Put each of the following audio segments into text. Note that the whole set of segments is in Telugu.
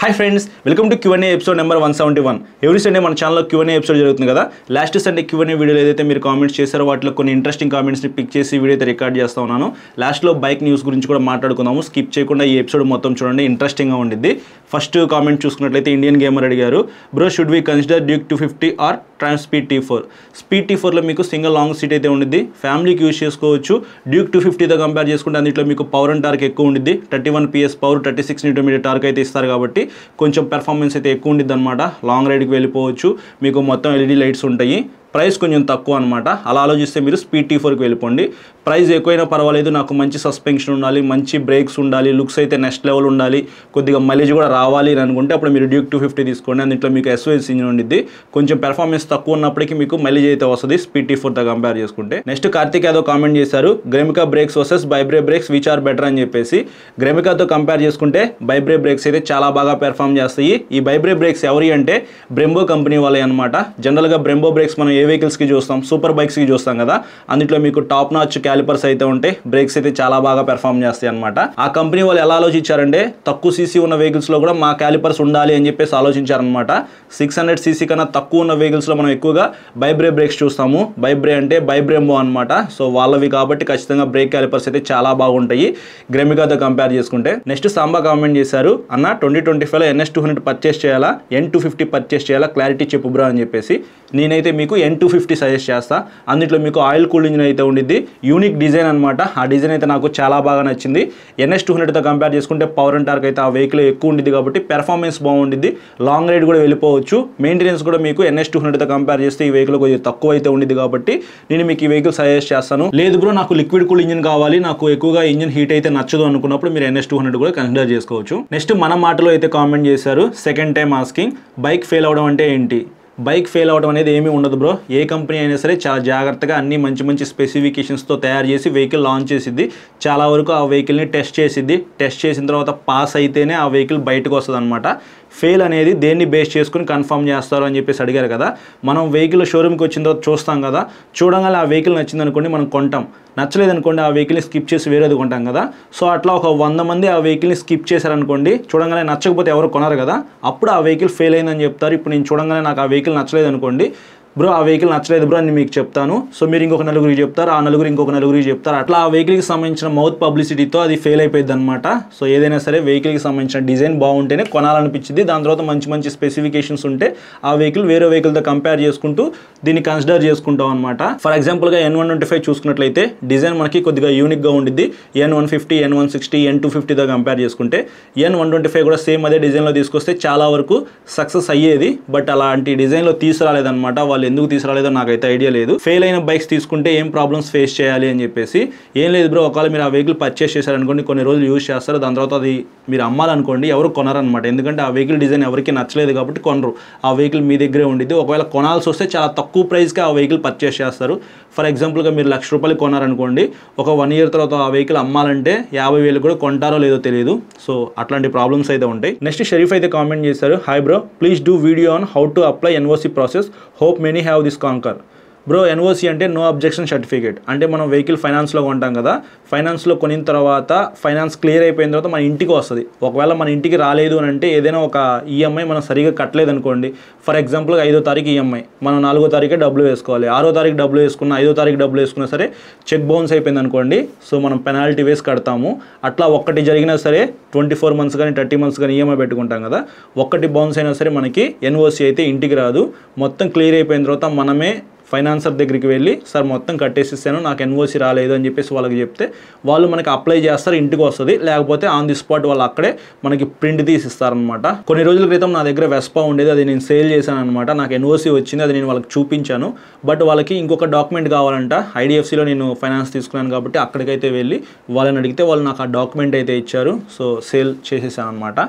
Hi friends, welcome to Q&A episode number 171. Every Sunday మన ఛానల్లో Q&A ఎపిసోడ్ జరుగుతుంది కదా. లాస్ట్ సండే Q&A వీడియోలో ఏదైతే మీరు కామెంట్స్ చేశారో వాటిలో కొన్ని ఇంట్రెస్టింగ్ కామెంట్స్ని పిక్ చేసి వీడియో అయితే రికార్డ్ చేస్తా ఉన్నాను. లాస్ట్లో బైక్ న్యూస్ గురించి కూడా మాట్లాడుకుందాము. స్కిప్ చేయకుండా ఈ ఎపిసోడ్ మొత్తం చూడండి, ఇంట్రెస్టింగ్గా ఉండిద్ది. ఫస్ట్ కామెంట్ చూసుకున్నట్లయితే ఇండియన్ గేమర్ అడిగారు, bro should we consider Duke 250 or ట్రాన్స్ స్పీడ్ T4? స్పీడ్ T4లో మీకు సింగిల్ లాంగ్ సీట్ అయితే ఉండిద్ది, ఫ్యామిలీకి యూజ్ చేసుకోవచ్చు. డ్యూక్ 250తో కంపేర్ చేసుకుంటే అందులో మీకు పవర్ అండ్ టార్క్ ఎక్కువ ఉండిద్ది. 31 PS పవర్, 36 Nm టార్క్ అయితే ఇస్తారు కాబట్టి కొంచెం పెర్ఫార్మెన్స్ అయితే ఎక్కువ ఉండిద్ది అనమాట. లాంగ్ రైడ్కి వెళ్ళిపోవచ్చు, మీకు మొత్తం LED లైట్స్ ఉంటాయి. ప్రైస్ కొంచెం తక్కువ అనమాట. అలా ఆలోచిస్తే మీరు స్పీడ్ T4కి వెళ్ళిపోండి. ప్రైస్ ఎక్కువైనా పర్వాలేదు, నాకు మంచి సస్పెన్షన్ ఉండాలి, మంచి బ్రేక్స్ ఉండాలి, లుక్స్ అయితే నెక్స్ట్ లెవెల్ ఉండాలి, కొద్దిగా మైలేజ్ కూడా రావాలి అని అనుకుంటే అప్పుడు మీరు డ్యూక్ 250 తీసుకోండి. అందులో మీకు SOS ఇంజిన్ ఉండిద్ది. కొంచెం పెర్ఫార్మెన్స్ తక్కువ ఉన్నప్పటికీ మీకు మైలేజ్ అయితే వస్తుంది స్పీడ్ T4తో కంపేర్ చేసుకుంటే. నెక్స్ట్ కార్తిక్ యాదవ్ కామెంట్ చేశారు, Grimeca brakes versus Bybre brakes which are better అని చెప్పేసి. గ్రెమికాతో కంపేర్ చేసుకుంటే బైబ్రే బ్రేక్స్ అయితే చాలా బాగా పెర్ఫామ్ చేస్తాయి. ఈ బైబ్రే బ్రేక్స్ ఎవరి అంటే బ్రెంబో కంపెనీ వాళ్ళే అనమాట. జనరల్గా బ్రెంబో బ్రేక్స్ మనం ఏ వెహికల్స్కి చూస్తాం, సూపర్ బైక్స్కి చూస్తాం కదా, అందులో మీకు టాప్ నాచ్ క్యాలిపర్స్ అయితే ఉంటాయి. బ్రేక్స్ అయితే చాలా బాగా పెర్ఫామ్ చేస్తాయి అనమాట. ఆ కంపెనీ వాళ్ళు ఎలా ఆలోచించారంటే తక్కువ సీసీ ఉన్న వెహికల్స్లో కూడా మా క్యాలిపర్స్ ఉండాలి అని చెప్పేసి ఆలోచించారనమాట. 600 cc కన్నా తక్కువ ఉన్న వెహికల్స్లో మనం ఎక్కువగా బైబ్రే బ్రేక్స్ చూస్తాము. బైబ్రే అంటే బైబ్రెంబో అనమాట. సో వాళ్ళవి కాబట్టి ఖచ్చితంగా బ్రేక్ క్యాలిపర్స్ అయితే చాలా బాగుంటాయి గ్రెమికాతో కంపేర్ చేసుకుంటే. నెక్స్ట్ సాంబా కామెంట్ చేశారు, అన్న 2025లో NS200 పర్చేస్ చేయాలా, N250 పర్చేస్ చేయాలా, క్లారిటీ చెప్పు బ్రో అని చెప్పేసి. నేనైతే మీకు N250 సజెస్ట్ చేస్తా. అందులో మీకు ఆయిల్ కూల్ ఇంజిన్ అయితే ఉండిద్ది, యూనిక్ డిజైన్ అనమాట. ఆ డిజైన్ అయితే నాకు చాలా బాగా నచ్చింది. NS200తో కంపేర్ చేసుకుంటే పవర్ అండ్ టార్క్ అయితే ఆ వెహికల్ ఎక్కువ ఉండిద్ది కాబట్టి పెర్ఫార్మెన్స్ బాగుండిద్ది, లాంగ్ రైడ్ కూడా వెళ్ళిపోవచ్చు. మెయింటెనెన్స్ కూడా మీకు NS200తో కంపేర్ చేస్తే ఈ వెహికల్ కొద్దిగా తక్కువ అయితే ఉండిద్ది కాబట్టి నేను మీకు ఈ వెహికల్ సజెస్ట్ చేస్తాను. లేదు బ్రో నాకు లిక్విడ్ కూల్ ఇంజిన్ కావాలి, నాకు ఎక్కువగా ఇంజిన్ హీట్ అయితే నచ్చదు అనుకున్నప్పుడు మీరు NS200 కూడా కన్సిడర్ చేసుకోవచ్చు. నెక్స్ట్ మన మాటలో అయితే కామెంట్ చేశారు, second time asking, bike fail అవడం అంటే ఏంటి? బైక్ ఫెయిల్ అవడం అనేది ఏమీ ఉండదు బ్రో. ఏ కంపెనీ అయినా సరే చాలా జాగ్రత్తగా అన్ని మంచి మంచి స్పెసిఫికేషన్స్తో తయారు చేసి వెహికల్ లాంచ్ చేసిద్ది. చాలా వరకు ఆ వెహికల్ని టెస్ట్ చేసిద్ది. టెస్ట్ చేసిన తర్వాత పాస్ అయితేనే ఆ వెహికల్ బయటకు వస్తుంది అనమాట. ఫెయిల్ అనేది దేన్ని బేస్ చేసుకుని కన్ఫర్మ్ చేస్తారు అని చెప్పేసి అడిగారు కదా. మనం వెహికల్ షోరూమ్కి వచ్చిన తర్వాత చూస్తాం కదా, చూడగానే ఆ వెహికల్ నచ్చింది అనుకోండి మనం కొంటాం, నచ్చలేదు అనుకోండి ఆ వెహికల్ని స్కిప్ చేసి వేరేది కొంటాం కదా. సో అట్లా ఒక 100 మంది ఆ వెహికల్ని స్కిప్ చేశారనుకోండి, చూడగానే నచ్చకపోతే ఎవరు కొనరు కదా, అప్పుడు ఆ వెహికల్ ఫెయిల్ అయిందని చెప్తారు. ఇప్పుడు నేను చూడగానే నాకు ఆ వెహికల్ నచ్చలేదు అనుకోండి, బ్రో ఆ వెహికల్ నచ్చలేదు బ్రో అని మీకు చెప్తాను. సో మీరు ఇంకొక నలుగురికి చెప్తారు, ఆ నలుగురు ఇంకొక నలుగురికి చెప్తారు. అట్లా ఆ వెహికల్కి సంబంధించిన మౌత్ పబ్లిసిటీతో అది ఫెయిల్ అయిపోయింది అనమాట. సో ఏదైనా సరే వెహికల్కి సంబంధించిన డిజైన్ బాగుంటేనే కొనాలనిపించింది. దాని తర్వాత మంచి మంచి స్పెసిఫికేషన్స్ ఉంటే ఆ వెహికల్ వేరే వెహికల్తో కంపేర్ చేసుకుంటూ దీన్ని కన్సిడర్ చేసుకుంటాం అనమాట. ఫర్ ఎగ్జాంపుల్గా N125 చూసుకున్నట్లయితే డిజైన్ మనకి కొద్దిగా యూనిక్గా ఉండిద్ది. N150, N160, N250తో కంపేర్ చేసుకుంటే N125 కూడా సేమ్ అదే డిజైన్లో తీసుకొస్తే చాలా వరకు సక్సెస్ అయ్యేది. బట్ అలాంటి డిజైన్లో తీసుకురాలేదన్నమాట. వాళ్ళు ఎందుకు తీసుకురాలేదో నాకైతే ఐడియా లేదు. ఫెయిల్ అయిన బైక్స్ తీసుకుంటే ఏం ప్రాబ్లమ్స్ ఫేస్ చేయాలి అని చెప్పేసి. ఏం లేదు బ్రో, ఒకవేళ మీరు ఆ వెహికల్ పర్చేస్ చేశారనుకోండి, కొన్ని రోజులు యూజ్ చేస్తారు, దాని తర్వాత అది మీరు అమ్మాలనుకోండి ఎవరు కొనరనమాట. ఎందుకంటే ఆ వెహికల్ డిజైన్ ఎవరికి నచ్చలేదు కాబట్టి కొనరు. ఆ వెహికల్ మీ దగ్గరే ఉండిద్ది. ఒకవేళ కొనాల్సి వస్తే చాలా తక్కువ ప్రైస్కి ఆ వెహికల్ పర్చేస్ చేస్తారు. ఫర్ ఎగ్జాంపుల్గా మీరు ₹1,00,000 కొనారనుకోండి, ఒక 1 year తర్వాత ఆ వెహికల్ అమ్మాలంటే 50,000 కూడా కొంటారో లేదో తెలియదు. సో అట్లాంటి ప్రాబ్లమ్స్ అయితే ఉంటాయి. నెక్స్ట్ షరీఫ్ అయితే కామెంట్ చేశారు, hi bro please do video on how to apply NOC process, hope many have this concern. Bro NOC అంటే నో అబ్జెక్షన్ సర్టిఫికేట్. అంటే మనం వెహికల్ ఫైనాన్స్లో కొంటాం కదా, ఫైనాన్స్లో కొనిన తర్వాత ఫైనాన్స్ క్లియర్ అయిపోయిన తర్వాత మన ఇంటికి వస్తుంది. ఒకవేళ మన ఇంటికి రాలేదు అని అంటే ఏదైనా ఒక EMI మనం సరిగా కట్టలేదు అనుకోండి, ఫర్ ఎగ్జాంపుల్గా 5వ తారీఖు EMI, మనం 4వ తారీఖే డబ్బులు వేసుకోవాలి, 6వ తారీఖు డబ్బులు వేసుకున్న, 5వ తారీఖు డబ్బులు వేసుకున్నా సరే చెక్ బౌన్స్ అయిపోయింది అనుకోండి, సో మనం పెనాల్టీ వేసి కడతాము. అట్లా ఒక్కటి జరిగినా సరే 24 months కానీ 30 months కానీ EMI పెట్టుకుంటాం కదా, ఒక్కటి బౌన్స్ అయినా సరే మనకి NOC అయితే ఇంటికి రాదు. మొత్తం క్లియర్ అయిపోయిన తర్వాత మనమే ఫైనాన్సర్ దగ్గరికి వెళ్ళి సార్ మొత్తం కట్టేసిస్తాను, నాకు NOC రాలేదు అని చెప్పేసి వాళ్ళకి చెప్తే వాళ్ళు మనకి అప్లై చేస్తారు, ఇంటికి వస్తుంది. లేకపోతే ఆన్ ది స్పాట్ వాళ్ళు అక్కడే మనకి ప్రింట్ తీసి ఇస్తారనమాట. కొన్ని రోజుల క్రితం నా దగ్గర వెస్పా ఉండేది, అది నేను సేల్ చేశాను అనమాట. నాకు NOC వచ్చింది, అది నేను వాళ్ళకి చూపించాను. బట్ వాళ్ళకి ఇంకొక డాక్యుమెంట్ కావాలంట. IDFCలో నేను ఫైనాన్స్ తీసుకున్నాను కాబట్టి అక్కడికైతే వెళ్ళి వాళ్ళని అడిగితే వాళ్ళు నాకు ఆ డాక్యుమెంట్ అయితే ఇచ్చారు. సో సేల్ చేసేసాను అనమాట.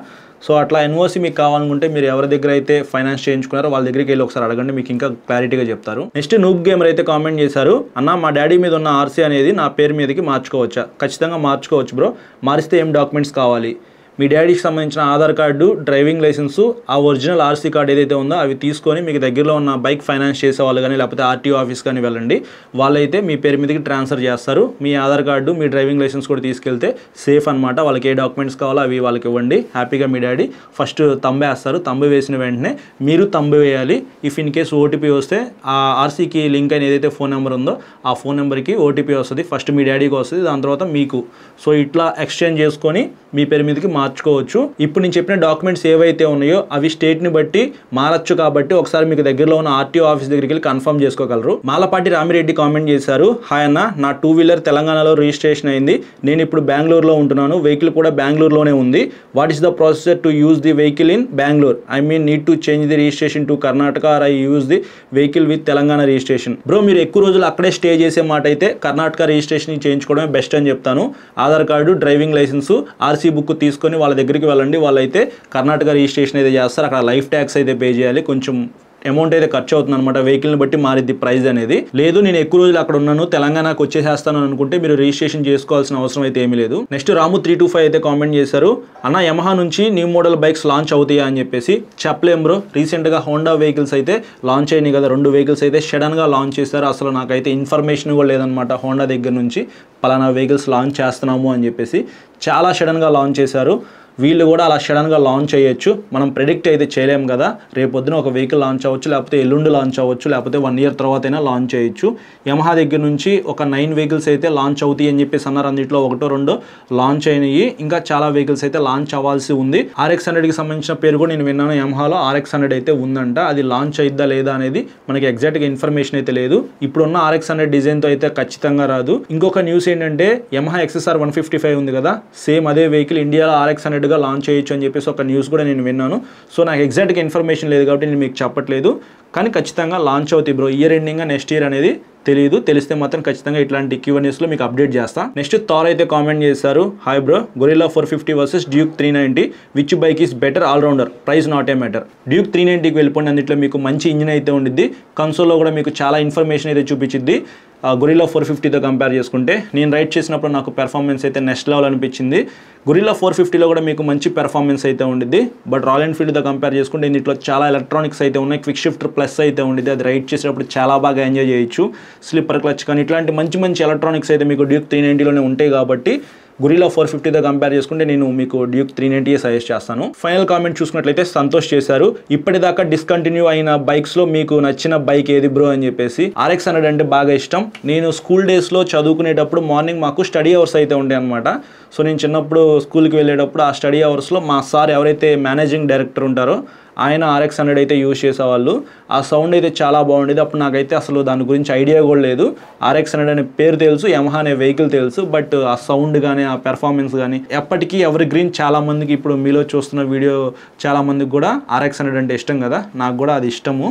సో అట్లా NOC మీకు కావాలనుకుంటే మీరు ఎవరి దగ్గర అయితే ఫైనాన్స్ చేయించుకున్నారో వాళ్ళ దగ్గరికి వెళ్ళి ఒకసారి అడగండి, మీకు ఇంకా క్లారిటీగా చెప్తారు. నెక్స్ట్ నూబ్ గేమర్ అయితే కామెంట్ చేశారు, అన్న మా డాడీ మీద ఉన్న RC అనేది నా పేరు మీదకి మార్చుకోవచ్చా? ఖచ్చితంగా మార్చుకోవచ్చు బ్రో. మారిస్తే ఏం డాక్యుమెంట్స్ కావాలి? మీ డాడీకి సంబంధించిన ఆధార్ కార్డు, డ్రైవింగ్ లైసెన్సు, ఆ ఒరిజినల్ ఆర్సీ కార్డు ఏదైతే ఉందో అవి తీసుకొని మీకు దగ్గరలో ఉన్న బైక్ ఫైనాన్స్ చేసే వాళ్ళు కానీ లేకపోతే ఆర్టీఓ ఆఫీస్ కానీ వెళ్ళండి. వాళ్ళైతే మీ పేరు మీదకి ట్రాన్స్ఫర్ చేస్తారు. మీ ఆధార్ కార్డు, మీ డ్రైవింగ్ లైసెన్స్ కూడా తీసుకెళ్తే సేఫ్ అనమాట. వాళ్ళకి ఏ డాక్యుమెంట్స్ కావాలో అవి వాళ్ళకి ఇవ్వండి. హ్యాపీగా మీ డాడీ ఫస్ట్ తంబు వేస్తారు. తంబు వేసిన వెంటనే మీరు తంబు వేయాలి. ఇఫ్ ఇన్ కేస్ ఓటీపీ వస్తే ఆ ఆర్సీకి లింక్ అయిన ఏదైతే ఫోన్ నెంబర్ ఉందో ఆ ఫోన్ నెంబర్కి ఓటీపీ వస్తుంది. ఫస్ట్ మీ డాడీకి వస్తుంది, దాని తర్వాత మీకు. సో ఇట్లా ఎక్స్చేంజ్ చేసుకొని మీ పేరు మీదకి మార్చుకోవచ్చు. ఇప్పుడు నేను చెప్పిన డాక్యుమెంట్స్ ఏవైతే ఉన్నాయో అవి స్టేట్ని బట్టి మారచ్చు కాబట్టి ఒకసారి మీకు దగ్గరలో ఉన్న ఆర్టీఓ ఆఫీస్ దగ్గరికి వెళ్ళి కన్ఫర్మ్ చేసుకోగలరు. మాలపాటి రామిరెడ్డి కామెంట్ చేశారు, హాయ్ అన్న, నా 2 వీలర్ తెలంగాణలో రిజిస్ట్రేషన్ అయింది. నేను ఇప్పుడు బెంగళూరులో ఉంటున్నాను. వెహికల్ కూడా బెంగళూరులోనే ఉంది. What is the processor to use the vehicle in Bengaluru? I mean need to change the registration to Karnataka or I use the vehicle with Telangana registration? Bro, మీరు ఎక్కువ రోజులు అక్కడే స్టే చేసే మాట అయితే కర్ణాటక రిజిస్ట్రేషన్ చేయించుకోవడమే బెస్ట్ అని చెప్తాను. Aadhaar card, driving licence, RC book తీసుకొని వాళ్ళ దగ్గరికి వెళ్ళండి. వాళ్ళైతే కర్ణాటక రిజిస్ట్రేషన్ అయితే చేస్తారు. అక్కడ లైఫ్ ట్యాక్స్ అయితే పే చేయాలి. కొంచెం అమౌంట్ అయితే ఖర్చు అవుతుంది అనమాట. వెహికల్ని బట్టి మారిద్ది ప్రైస్ అనేది. లేదు నేను ఎక్కువ రోజులు అక్కడ ఉన్నాను, తెలంగాణకు వచ్చేసేస్తాను అనుకుంటే మీరు రిజిస్ట్రేషన్ చేసుకోవాల్సిన అవసరం అయితే ఏమీ లేదు. నెక్స్ట్ రాము 325 అయితే కామెంట్ చేశారు, అన్న యమహా నుంచి న్యూ మోడల్ బైక్స్ లాంచ్ అవుతాయా అని చెప్పేసి. చెప్పలేం బ్రో. రీసెంట్గా హోండా వెహికల్స్ అయితే లాంచ్ అయినాయి కదా, 2 వెహికల్స్ అయితే సడన్గా లాంచ్ చేశారు. అసలు నాకైతే ఇన్ఫర్మేషన్ కూడా లేదనమాట హోండా దగ్గర నుంచి పలానా వెహికల్స్ లాంచ్ చేస్తున్నాము అని చెప్పేసి. చాలా సడన్గా లాంచ్ చేశారు. వీళ్ళు కూడా అలా సడన్గా లాంచ్ చేయొచ్చు. మనం ప్రెడిక్ట్ అయితే చేయలేము కదా. రేపొద్దున ఒక వెహికల్ లాంచ్ అవ్వచ్చు, లేకపోతే ఎల్లుండి లాంచ్ అవ్వచ్చు, లేకపోతే 1 ఇయర్ తర్వాత అయినా లాంచ్ చేయొచ్చు. యమహా దగ్గర నుంచి ఒక 9 వెహికల్స్ అయితే లాంచ్ అవుతాయి అని చెప్పేసి అన్నారు. అందులో 1-2 లాంచ్ అయినాయి. ఇంకా చాలా వెహికల్స్ అయితే లాంచ్ అవ్వాల్సి ఉంది. RX100కి సంబంధించిన పేరు కూడా నేను విన్నాను. యమహాలో RX100 అయితే ఉందంట. అది లాంచ్ అయిద్దా లేదా అనేది మనకి ఎగ్జాక్ట్గా ఇన్ఫర్మేషన్ అయితే లేదు. ఇప్పుడున్న RX100 డిజైన్తో అయితే ఖచ్చితంగా రాదు. ఇంకొక న్యూస్ ఏంటంటే యమహా XSR 155 ఉంది కదా, సేమ్ అదే వెహికల్ ఇండియాలో RX100 లాంచ్ చేయొచ్చు అని చెప్పేసి ఒక న్యూస్ కూడా నేను విన్నాను. సో నాకు ఎగ్జాక్ట్గా ఇన్ఫర్మేషన్ లేదు కాబట్టి నేను మీకు చెప్పట్లేదు. కానీ ఖచ్చితంగా లాంచ్ అవుతాయి bro. Year ending next year అనేది తెలియదు. తెలిస్తే మాత్రం ఖచ్చితంగా ఇట్లాంటి Q&Aస్లో మీకు అప్డేట్ చేస్తా. నెక్స్ట్ థార్ అయితే కామెంట్ చేశారు, hi bro, gorilla 450 versus Duke 390, which bike is better all rounder, price not a matter. Duke 390కి వెళ్ళిపోండి. అందులో మీకు మంచి ఇంజిన్ అయితే ఉండిద్ది. కన్సోల్లో కూడా మీకు చాలా ఇన్ఫర్మేషన్ అయితే చూపించింది. గొరిల్లా 450తో కంపేర్ చేసుకుంటే నేను రైడ్ చేసినప్పుడు నాకు పెర్ఫార్మెన్స్ అయితే నెక్స్ట్ లెవెల్ అనిపించింది. గొరిల్లా 450లో కూడా మీకు మంచి పెర్ఫార్మెన్స్ అయితే ఉండిద్ది. బట్ రాయల్ ఎన్ఫీల్డ్తో కంపేర్ చేసుకుంటే దీంట్లో చాలా ఎలక్ట్రానిక్స్ అయితే ఉన్నాయి. క్విక్ షిఫ్టర్ ప్లస్ అయితే ఉండిద్ది. అది రైడ్ చేసేటప్పుడు చాలా బాగా ఎంజాయ్ చేయొచ్చు. స్లిప్పర్ క్లచ్ కానీ ఇట్లాంటి మంచి ఎలక్ట్రానిక్స్ అయితే మీకు డ్యూక్ 390లోనే ఉంటాయి కాబట్టి గొరిల్లా 450తో కంపేర్ చేసుకుంటే నేను మీకు డ్యూక్ 390 సజెస్ట్ చేస్తాను. ఫైనల్ కామెంట్ చూసుకున్నట్లయితే సంతోష్ చేశారు, ఇప్పటిదాకా డిస్కంటిన్యూ అయిన బైక్స్లో మీకు నచ్చిన బైక్ ఏది బ్రో అని చెప్పేసి. RX100 అంటే బాగా ఇష్టం. నేను స్కూల్ డేస్లో చదువుకునేటప్పుడు మార్నింగ్ మాకు స్టడీ అవర్స్ అయితే ఉంటాయి అనమాట. సో నేను చిన్నప్పుడు స్కూల్కి వెళ్ళేటప్పుడు ఆ స్టడీ అవర్స్లో మా సార్ ఎవరైతే మేనేజింగ్ డైరెక్టర్ ఉంటారో ఆయన RX100 అయితే యూజ్ చేసేవాళ్ళు. ఆ సౌండ్ అయితే చాలా బాగుండేది. అప్పుడు నాకైతే అసలు దాని గురించి ఐడియా కూడా లేదు. RX100 అనే పేరు తెలుసు, యమహా అనే వెహికల్ తెలుసు, బట్ ఆ సౌండ్ కానీ ఆ పెర్ఫార్మెన్స్ కానీ ఎప్పటికీ ఎవరి గ్రీన్. చాలామందికి ఇప్పుడు మీలో చూస్తున్న వీడియో చాలామందికి కూడా RX100 అంటే ఇష్టం కదా, నాకు కూడా అది ఇష్టము.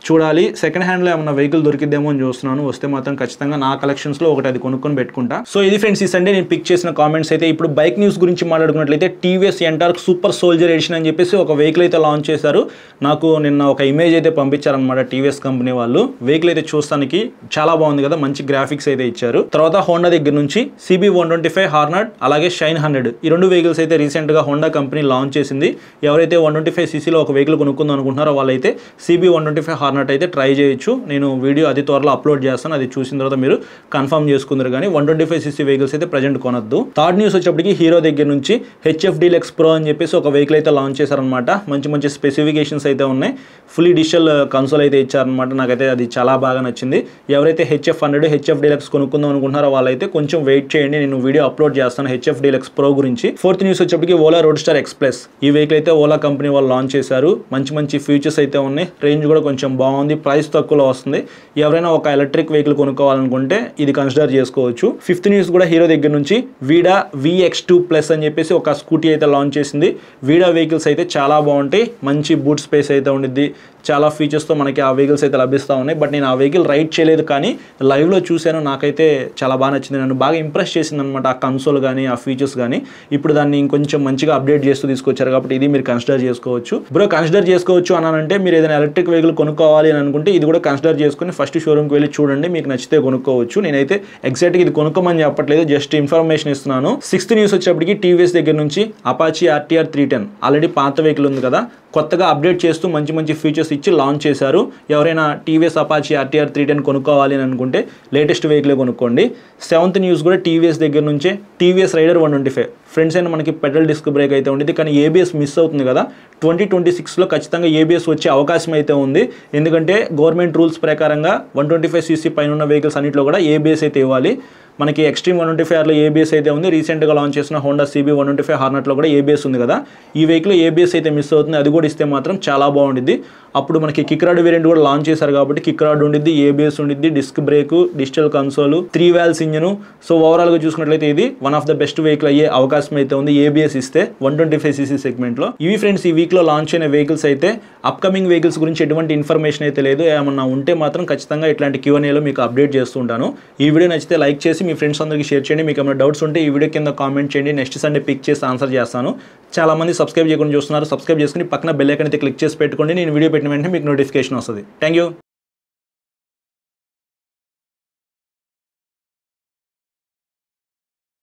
చూడాలి సెకండ్ హ్యాండ్లో ఏమన్నా వెహికల్ దొరికిద్దేమో అని చూస్తున్నాను. వస్తే మాత్రం ఖచ్చితంగా నా కలెక్షన్స్లో ఒకటి అది కొనుక్కొని పెట్టుకుంటా. సో ఇది ఫ్రెండ్స్ ఈ సండే నేను పిక్ చేసిన కామెంట్స్ అయితే. ఇప్పుడు బైక్ న్యూస్ గురించి మాట్లాడుకున్నట్లయితే TVS Ntorq super soldier edition అని చెప్పేసి ఒక వెహికల్ అయితే లాంచ్ చేశారు. నాకు నిన్న ఒక ఇమేజ్ అయితే పంపించారనమాట టీవీఎస్ కంపెనీ వాళ్ళు. వెహికల్ అయితే చూస్తానికి చాలా బాగుంది కదా, మంచి గ్రాఫిక్స్ అయితే ఇచ్చారు. తర్వాత హోండా దగ్గర నుంచి CB125 హార్నట్ అలాగే షైన్ 100 ఈ 2 వెహికల్స్ అయితే రీసెంట్గా హోండా కంపెనీ లాంచ్ చేసింది. ఎవరైతే 125cc ఒక వెహికల్ కొనుక్కుందాం అనుకుంటున్నారో వాళ్ళైతే CB125 హార్నట్ అయితే ట్రై చేయొచ్చు. నేను వీడియో అతి త్వరలో అప్లోడ్ చేస్తాను. అది చూసిన తర్వాత మీరు కన్ఫర్మ్ చేసుకుందరు. కానీ 125cc వెహికల్స్ అయితే ప్రజెంట్ కొనొద్దు. థర్డ్ న్యూస్ వచ్చేప్పటికి హీరో దగ్గర నుంచి HF Deluxe Pro అని చెప్పేసి ఒక వెహికల్ అయితే లాంచ్ చేశారనమాట. మంచి స్పెసిఫికేషన్స్ అయితే ఉన్నాయి. ఫుల్లీ డిజిటల్ కన్సోల్ అయితే ఇచ్చారనమాట. నాకైతే అది చాలా బాగా నచ్చింది. ఎవరైతే HF100 HF Deluxe కొనుక్కుందాం అనుకుంటున్నారో వాళ్ళైతే కొంచెం వెయిట్ చేయండి. నేను వీడియో అప్లోడ్ చేస్తాను HF Deluxe Pro గురించి. ఫోర్త్ న్యూస్ వచ్చేప్పటికి ఓలా రోడ్స్టర్ ఎక్స్ప్రెస్. ఈ వెహికల్ అయితే ఓలా కంపెనీ వాళ్ళు లాంచ్ చేశారు. మంచి ఫీచర్స్ అయితే ఉన్నాయి. రేంజ్ కూడా కొంచెం బాగుంది, ప్రైస్ తక్కువలో వస్తుంది. ఎవరైనా ఒక ఎలక్ట్రిక్ వెహికల్ కొనుక్కోవాలనుకుంటే ఇది కన్సిడర్ చేసుకోవచ్చు. ఫిఫ్త్ న్యూస్ కూడా హీరో దగ్గర నుంచి వీడా VX2+ అని చెప్పేసి ఒక స్కూటీ అయితే లాంచ్ చేసింది. వీడా వెహికల్స్ అయితే చాలా బాగుంటాయి. మంచి బూట్ స్పేస్ అయితే ఉండిద్ది. చాలా ఫీచర్స్తో మనకి ఆ వెహికల్స్ అయితే లభిస్తూ ఉన్నాయి. బట్ నేను ఆ వెహికల్ రైడ్ చేయలేదు, కానీ లైవ్లో చూశాను. నాకైతే చాలా బాగా నచ్చింది. నన్ను బాగా ఇంప్రెస్ చేసింది అనమాట ఆ కన్సోల్ కానీ ఆ ఫీచర్స్ కానీ. ఇప్పుడు దాన్ని ఇంకొంచెం మంచిగా అప్డేట్ చేస్తూ తీసుకొచ్చారు కాబట్టి ఇది మీరు కన్సిడర్ చేసుకోవచ్చు. బ్రో కన్సిడర్ చేసుకోవచ్చు అనంటే మీరు ఏదైనా ఎలక్ట్రిక్ వెహికల్ కొనుక్కోవాలి కొనుక్కోవాలి అని అనుకుంటే ఇది కూడా కన్సిడర్ చేసుకుని ఫస్ట్ షోరూమ్కి వెళ్ళి చూడండి, మీకు నచ్చితే కొనుక్కోవచ్చు. నేనైతే ఎగ్జాక్ట్గా ఇది కొనుక్కోమని చెప్పట్లేదు, జస్ట్ ఇన్ఫర్మేషన్ ఇస్తున్నాను. 6th న్యూస్ వచ్చేప్పటికి టీవీఎస్ దగ్గర నుంచి అపాచీ RTR 310 ఆల్రెడీ పాత వెహికల్ ఉంది కదా, కొత్తగా అప్డేట్ చేస్తూ మంచి మంచి ఫీచర్స్ ఇచ్చి లాంచ్ చేశారు. ఎవరైనా టీవీఎస్ అపాచీ RTR 310 కొనుక్కోవాలి అని అనుకుంటే లేటెస్ట్ వెహికలే కొనుక్కోండి. 7th న్యూస్ కూడా టీవీఎస్ దగ్గర నుంచే టీవీఎస్ రైడర్ 125 ఫ్రెండ్స్ అయినా మనకి పెట్రోల్ డిస్క్ బ్రేక్ అయితే ఉండేది, కానీ ఏబిఎస్ మిస్ అవుతుంది కదా. 2026లో ఖచ్చితంగా ఏబిఎస్ వచ్చే అవకాశం అయితే ఉంది. ఎందుకంటే గవర్నమెంట్ రూల్స్ ప్రకారంగా 125cc పైన ఉన్న వెహికల్స్ అన్నింటిలో కూడా ఏబిఎస్ అయితే ఇవ్వాలి. మనకి ఎక్స్ట్రీమ్ 125Rలో ఏబిఎస్ అయితే ఉంది. రీసెంట్గా లాంచ్ చేసిన హోండా CB 125 హార్నెట్లో కూడా ఏబిఎస్ ఉంది కదా. ఈ వెహికల్ ఏబిఎస్ అయితే మిస్ అవుతుంది, అది కూడా ఇస్తే మాత్రం చాలా బాగుండిద్ది. అప్పుడు మనకి కిక్ రాడ్ వేరియంట్ కూడా లాంచ్ చేశారు కాబట్టి కిక్ రాడ్ ఉండిద్ది, ఏబిఎస్ ఉండిద్ది, disc brake, digital console, 3 valves engine. So ఓవరాల్గా చూసుకున్నట్లయితే ఇది one of the best vehicle అయ్యే అవకాశం అయితే ఉంది ఏబిఎస్ ఇస్తే 125cc సెగ్మెంట్లో. ఇవి ఫ్రెండ్స్ ఈ వీక్లో లాంచ్ అయిన వెహికల్స్ అయితే. అప్కమింగ్ వెహికల్స్ గురించి ఎటువంటి ఇన్ఫర్మేషన్ అయితే లేదు, ఏమన్నా ఉంటే మాత్రం ఖచ్చితంగా ఇట్లాంటి Q&Aలో మీకు అప్డేట్ చేస్తుంటాను. ఈ వీడియో నచ్చితే లైక్ చేసి మీ ఫ్రెండ్స్ అందరికీ షేర్ చేయండి. మీకు ఏమైనా డౌట్స్ ఉంటే ఈ వీడియో కింద కామెంట్ చేయండి, నెక్స్ట్ సండే పిక్ చేసి ఆన్సర్ చేస్తాను. చాలా మంది సబ్స్క్రైబ్ చేయకుండా చూస్తున్నారు, సబ్స్క్రైబ్ చేసుకుని పక్కన బెల్ ఐకాన్ అయితే క్లిక్ చేసి పెట్టుకోండి. నేను వీడియో పెట్టిన వెంటనే మీకు నోటిఫికేషన్ వస్తుంది. Thank you.